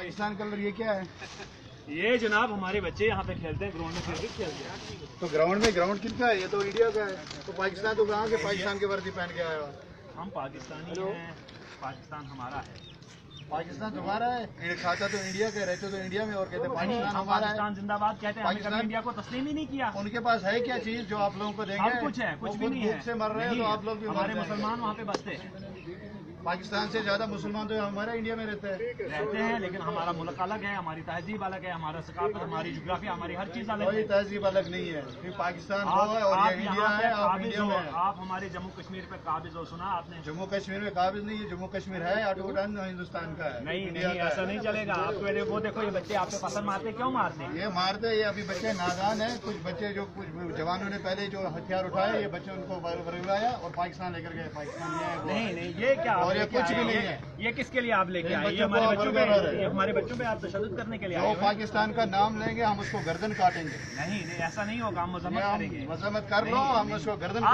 Pakistan colour ये क्या है? ये जनाब हमारे बच्चे यहाँ पे खेलते हैं, ग्राउंड में क्रिकेट खेलते हैं। तो ग्राउंड किसका है? ये तो इंडिया का है। तो पाकिस्तान तो कहाँ से पाकिस्तान की वर्दी पहन के आया हुआ? हम पाकिस्तानी हैं, पाकिस्तान हमारा है। पाकिस्तान तुम्हारा है? खाता तो इंडिया के, रहते तो इंडिया में और कहते हैं पाकिस्तान हम हमारा है। पाकिस्तान जिंदाबाद कहते हैं, हमें कभी इंडिया को तस्लीम ही नहीं किया। उनके पास है क्या चीज जो आप लोगों को देंगे? सब कुछ है, कुछ भी नहीं है। भूख से मर रहे हैं तो आप लोग भी हमारे मुसलमान वहाँ पे बसते हैं। पाकिस्तान से ज्यादा मुसलमान तो हमारे इंडिया में रहते हैं, लेकिन हमारा मुल्क अलग है, हमारी तहजीब अलग है, हमारा सकाफत, हमारी जोग्राफिया, हमारी हर चीज अलग है। कोई तहजीब अलग नहीं है। पाकिस्तान और ये इंडिया है, आप इंडिया में। आप हमारे जम्मू कश्मीर पे काबिज हो, सुना आपने? जम्मू कश्मीर में काबिज नहीं है, जम्मू कश्मीर है ऑटोडन हिंदुस्तान का है। नहीं, ऐसा नहीं चलेगा। आपको वो देखो, ये बच्चे आप पे पसंद मारते, क्यों मारते हैं? ये मारते, ये अभी बच्चे नादान है। कुछ बच्चे जो कुछ जवानों ने पहले जो हथियार उठाए, ये बच्चे उनको बरगलाया और पाकिस्तान लेकर गए। पाकिस्तान नहीं, ये क्या? और ये कुछ भी नहीं है। ये किसके लिए आप लेके आए? ये हमारे बच्चों पे आप तशद्दुद करने के लिए आए? जो पाकिस्तान का नाम लेंगे हम उसको गर्दन काटेंगे। नहीं, ऐसा नहीं होगा, हम मजम्मत करेंगे। मजम्मत कर लो, हम उसको गर्दन